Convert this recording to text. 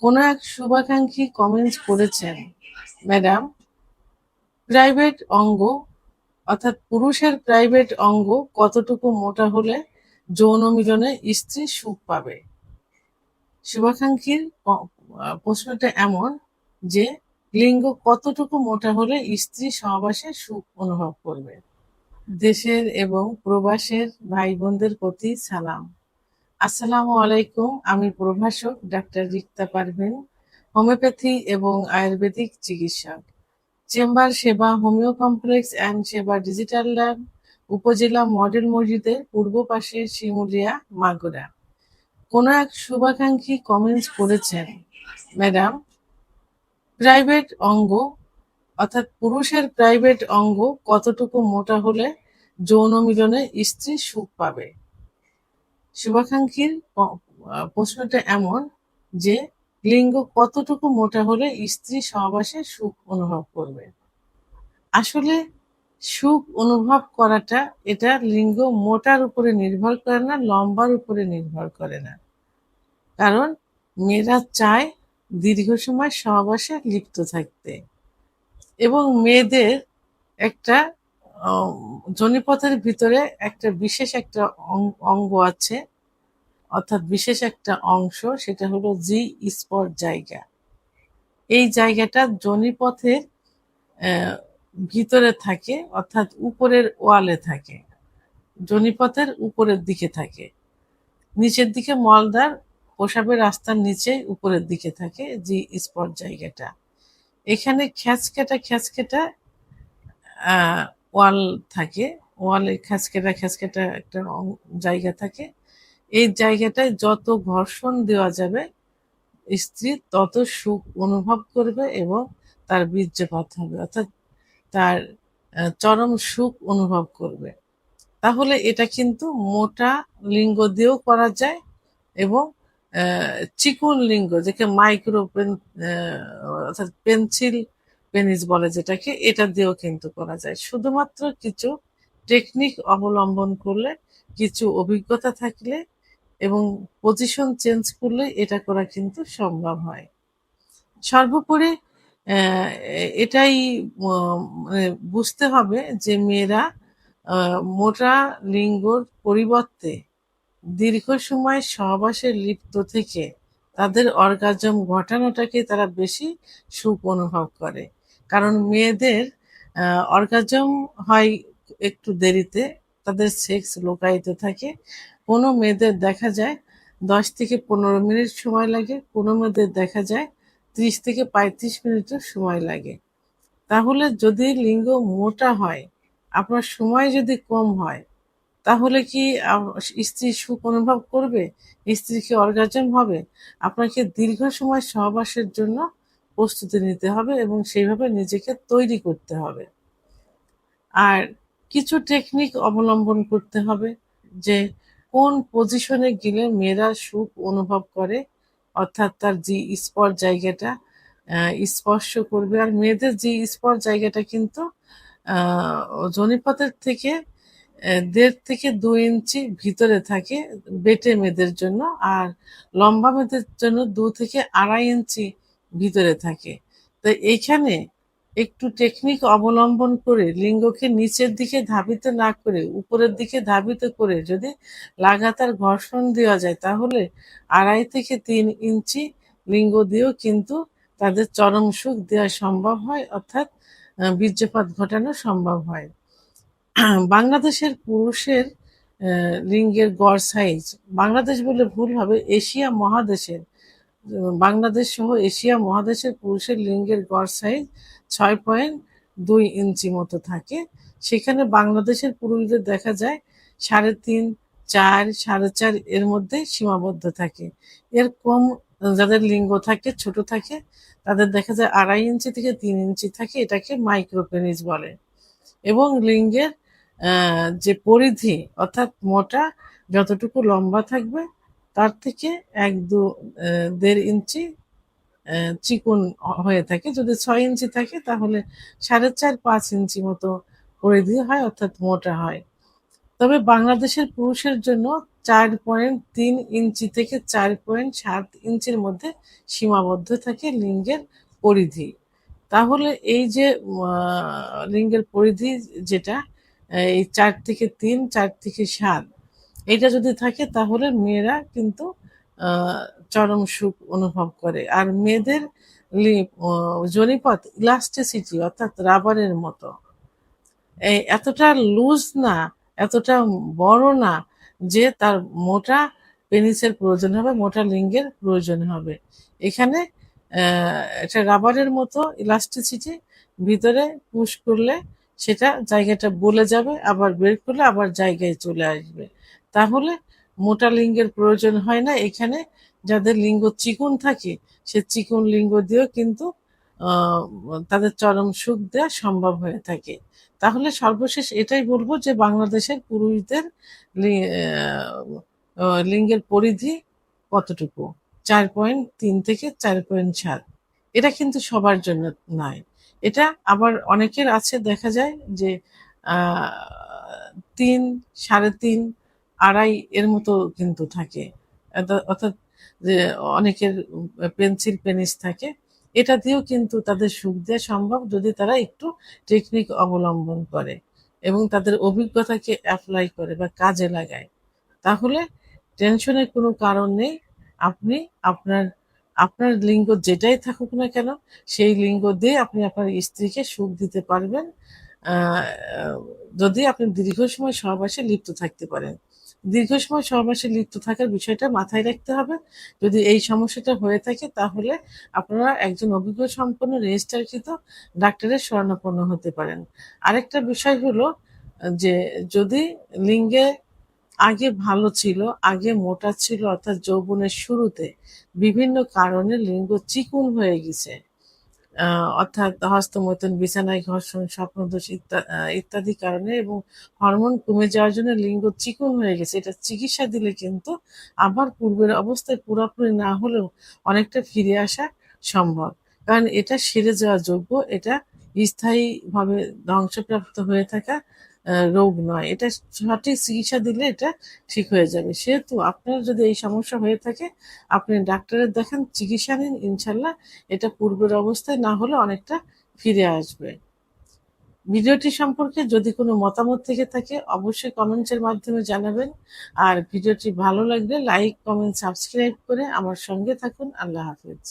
কোনো এক শুভাকাঙ্ক্ষী কমেন্ট করেছেন, ম্যাডাম, প্রাইভেট অঙ্গ অর্থাৎ পুরুষের প্রাইভেট অঙ্গ কতটুকু মোটা হলে যৌন মিলনে স্ত্রী সুখ পাবে? শুভাকাঙ্ক্ষীর প্রশ্নটা এমন যে লিঙ্গ কতটুকু মোটা হলে স্ত্রী সহবাসে সুখ অনুভব করবে। দেশের এবং প্রবাসের ভাই বোনদের প্রতি সালাম। আসসালামু আলাইকুম। আমি প্রভাষক ডাক্তার রিক্তা পারভীন, হোমিওপ্যাথি এবং আয়ুর্বেদিক চিকিৎসক। চেম্বার সেবা হোমিও কমপ্লেক্স অ্যান্ড সেবা ডিজিটাল ল্যাব, উপজেলা মডেল মসজিদের পূর্ব পাশে, শিমুলিয়া, মাগুরা। কোনো এক শুভাকাঙ্ক্ষী কমেন্টস করেছেন, ম্যাডাম, প্রাইভেট অঙ্গ অর্থাৎ পুরুষের প্রাইভেট অঙ্গ কতটুকু মোটা হলে যৌন মিলনে স্ত্রী সুখ পাবে? শুভাকাঙ্ক্ষীর প্রশ্নটা এমন যে লিঙ্গ কতটুকু মোটা হলে স্ত্রী সহবাসে সুখ অনুভব করবে। আসলে সুখ অনুভব করাটা এটা লিঙ্গ মোটার উপরে নির্ভর করে না, লম্বার উপরে নির্ভর করে না। কারণ মেয়েরা চায় দীর্ঘ সময় সহবাসে লিপ্ত থাকতে, এবং মেয়েদের একটা যোনিপথের ভিতরে একটা বিশেষ একটা অঙ্গ আছে, অর্থাৎ বিশেষ একটা অংশ, সেটা হলো জি স্পট জায়গা। এই জায়গাটা যোনিপথের ভিতরে থাকে, অর্থাৎ উপরের ওয়ালে থাকে, যোনিপথের উপরের দিকে থাকে, নিচের দিকে মলদ্বার প্রসাবের রাস্তার নিচে উপরের দিকে থাকে জি স্পট জায়গাটা। এখানে খ্যাচকেটা খ্যাচকেটা ওয়াল থাকে, ওয়ালে খ্যাচকেটা খ্যাচকেটা একটা জায়গা থাকে। এই জায়গাটায় যত ঘর্ষণ দেওয়া যাবে স্ত্রী তত সুখ অনুভব করবে এবং তার বীর্যপাত হবে, অর্থাৎ তার চরম সুখ অনুভব করবে। তাহলে এটা কিন্তু মোটা লিঙ্গ দিয়েও করা যায়, এবং চিকন লিঙ্গ যাকে মাইক্রো অর্থাৎ পেন্সিল পেনিস বলে যেটাকে, এটা দিয়েও কিন্তু করা যায়। শুধুমাত্র কিছু টেকনিক অবলম্বন করলে, কিছু অভিজ্ঞতা থাকলে এবং পজিশন চেঞ্জ করলে এটা করা কিন্তু সম্ভব হয়। সর্বোপরি এটাই মানে বুঝতে হবে যে মেয়েরা মোটা লিঙ্গর পরিবর্তে দীর্ঘ সময় সহবাসে লিপ্ত থেকে তাদের অর্গাজম ঘটানোটাকে তারা বেশি সুখ অনুভব করে। কারণ মেয়েদের অর্গাজম হয় একটু দেরিতে, তাদের সেক্স লুকায়িত থাকে। কোনো মেয়েদের দেখা যায় 10 থেকে 15 মিনিট সময় লাগে, কোনো মেয়েদের দেখা যায় 30 থেকে 35 মিনিটও সময় লাগে। তাহলে যদি লিঙ্গ মোটা হয়, আপনার সময় যদি কম হয়, তাহলে কি স্ত্রী সুখ অনুভব করবে? স্ত্রী কি অর্গাজম হবে? আপনাকে দীর্ঘ সময় সহবাসের জন্য প্রস্তুতি নিতে হবে এবং সেইভাবে নিজেকে তৈরি করতে হবে। আর কিছু টেকনিক অবলম্বন করতে হবে, যে কোন পজিশনে গেলে মেয়েরা সুখ অনুভব করে, অর্থাৎ তার জি স্পট জায়গাটা স্পর্শ করবে। আর মেয়েদের জি স্পট জায়গাটা কিন্তু যোনিপথের থেকে 1.5 থেকে 2 ইঞ্চি ভিতরে থাকে বেটে মেয়েদের জন্য, আর লম্বা মেয়েদের জন্য 2 থেকে 2.5 ইঞ্চি ভিতরে থাকে। তো এইখানে একটু টেকনিক অবলম্বন করে লিঙ্গকে নিচের দিকে ধাবিত না করে উপরের দিকে ধাবিত করে যদি লাগাতার ঘর্ষণ দেওয়া যায়, তাহলে 2.5 থেকে 3 ইঞ্চি লিঙ্গ দিয়েও কিন্তু তাদের চরম সুখ দেওয়া সম্ভব হয়, অর্থাৎ বীর্যপাত ঘটানো সম্ভব হয়। বাংলাদেশের পুরুষের লিঙ্গের গড় সাইজ, বাংলাদেশ বলে ভুল হবে, এশিয়া মহাদেশের, বাংলাদেশ সহ এশিয়া মহাদেশের পুরুষের লিঙ্গের গড় সাইজ 6.2 ইঞ্চি মতো থাকে। সেখানে বাংলাদেশের পুরুষদের দেখা যায় 3.5, 4, 4.5 এর মধ্যে সীমাবদ্ধ থাকে। এর কম যাদের লিঙ্গ থাকে, ছোট থাকে, তাদের দেখা যায় 2.5 ইঞ্চি থেকে 3 ইঞ্চি থাকে, এটাকে মাইক্রোপেনিস বলে। এবং লিঙ্গের যে পরিধি, অর্থাৎ মোটা যতটুকু লম্বা থাকবে তার থেকে 1-1.5 ইঞ্চি চিকন হয়ে থাকে। যদি 6 ইঞ্চি থাকে তাহলে 4.5-5 ইঞ্চি মতো পরিধি হয়, অর্থাৎ মোটা হয়। তবে বাংলাদেশের পুরুষের জন্য 4.3 ইঞ্চি থেকে 4.7 ইঞ্চির মধ্যে সীমাবদ্ধ থাকে লিঙ্গের পরিধি। তাহলে এই যে লিঙ্গের পরিধি যেটা এই 4 থেকে 3, 4 থেকে 7, এটা যদি থাকে তাহলে মেয়েরা কিন্তু চরম সুখ অনুভব করে। আর মেয়েদের যোনিপথ ইলাস্টিসিটি অর্থাৎ রাবারের মতো, এতটা লুজ না, এতটা বড় না যে তার মোটা পেনিসের প্রয়োজন হবে, মোটা লিঙ্গের প্রয়োজন হবে। এখানে এটা রাবারের মতো ইলাস্টিসিটি, ভিতরে পুশ করলে সেটা জায়গাটা বলে যাবে, আবার বের করলে আবার জায়গায় চলে আসবে। তাহলে মোটা লিঙ্গের প্রয়োজন হয় না। এখানে যাদের লিঙ্গ চিকন থাকে সে চিকন লিঙ্গ দিয়েও কিন্তু আহ, তাদের চরম সুখ দেওয়া সম্ভব হয়ে থাকে। তাহলে সর্বশেষ এটাই বলবো যে বাংলাদেশের পুরুষদের লিঙ্গের পরিধি কতটুকু, 4.3 থেকে 4.7। এটা কিন্তু সবার জন্য নয়। এটা আবার অনেকের আছে, দেখা যায় যে 3, 3.5, 2.5 এর মতো কিন্তু থাকে। অর্থাৎ যে অনেকের পেন্সিল পেনিস থাকে। এটা দিয়েও কিন্তু তাদের সুখ দেওয়া সম্ভব যদি তারা একটু টেকনিক অবলম্বন করে এবং তাদের অভিজ্ঞতাকে অ্যাপ্লাই করে বা কাজে লাগায়। তাহলে টেনশনের কোনো কারণ নেই। আপনি আপনার আপনার লিঙ্গ যেটাই থাকুক না কেন সেই লিঙ্গ দিয়ে আপনি আপনার স্ত্রীকে সুখ দিতে পারবেন, আহ, যদি আপনি দীর্ঘ সময় সহবাসে লিপ্ত থাকতে পারেন। দীর্ঘ সময় সহবাসে লিপ্ত থাকার বিষয়টা মাথায় রাখতে হবে। যদি এই সমস্যাটা হয়ে থাকে তাহলে আপনারা একজন অভিজ্ঞ সম্পন্ন রেজিস্ট্রারকৃত ডাক্তারের শরণাপন্ন হতে পারেন। আরেকটা বিষয় হলো যে যদি লিঙ্গে আগে ভালো ছিল, আগে মোটা ছিল, অর্থাৎ যৌবনের শুরুতে বিভিন্ন কারণে লিঙ্গ চিকুন হয়ে গেছে, অর্থাৎ হস্তমৈথুন, বিছানায় ঘর্ষণ, স্বপ্নদোষ ইত্যাদি কারণে এবং হরমোন কমে যাওয়ার জন্য লিঙ্গ চিকন হয়ে গেছে, এটা চিকিৎসা দিলে কিন্তু আবার পূর্বের অবস্থায় পুরোপুরি না হলেও অনেকটা ফিরে আসা সম্ভব। কারণ এটা সেরে যাওয়া যোগ্য, এটা স্থায়ীভাবে ধ্বংসপ্রাপ্ত হয়ে থাকা রোগ নয়। এটা সঠিক চিকিৎসা দিলে এটা ঠিক হয়ে যাবে। সেহেতু আপনার যদি এই সমস্যা হয়ে থাকে আপনি ডাক্তারের দেখান, চিকিৎসা নিন, ইনশাল্লাহ এটা পূর্বের অবস্থায় না হলে অনেকটা ফিরে আসবে। ভিডিওটি সম্পর্কে যদি কোনো মতামত থেকে থাকে অবশ্যই কমেন্টসের মাধ্যমে জানাবেন। আর ভিডিওটি ভালো লাগলে লাইক, কমেন্ট, সাবস্ক্রাইব করে আমার সঙ্গে থাকুন। আল্লাহ হাফেজ।